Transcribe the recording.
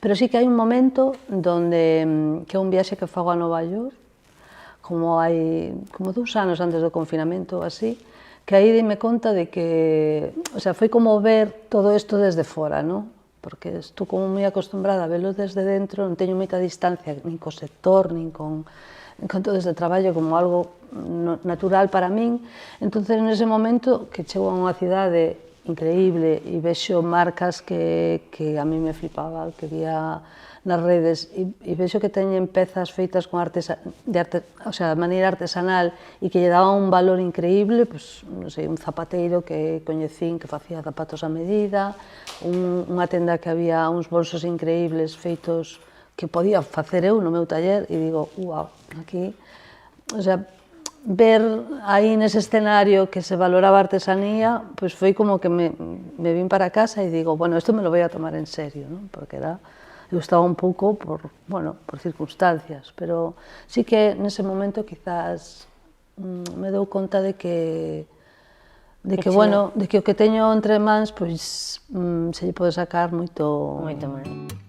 pero sí que hai un momento donde, que é un viaxe que fago a Nova York, como 2 anos antes do confinamento, así, que aí dime conta de que, o sea, foi como ver todo isto desde fora, non? Porque estou como moi acostumbrada a velo desde dentro, non teño moita distancia nin co sector, nin con todo este traballo como algo natural para min. Entonces, nese momento que chego a unha cidade increíble e vexo marcas que a mí me flipaba, que vía nas redes, e vexo que teñen pezas feitas con o sea, de maneira artesanal e que lle daban un valor increíble, pues, non sei, un zapateiro que coñecín que facía zapatos a medida, unha tenda que había uns bolsos increíbles feitos que podía facer eu no meu taller, e digo, uau, aquí, o sea, ver aí nese escenario que se valoraba a artesanía, pois foi como que me vin para casa e digo, bueno, isto me lo voy a tomar en serio, non? Porque eu estaba un pouco por circunstancias, pero sí que nese momento quizás me dou conta de que o que teño entre mans, pois se lle pode sacar moito máis.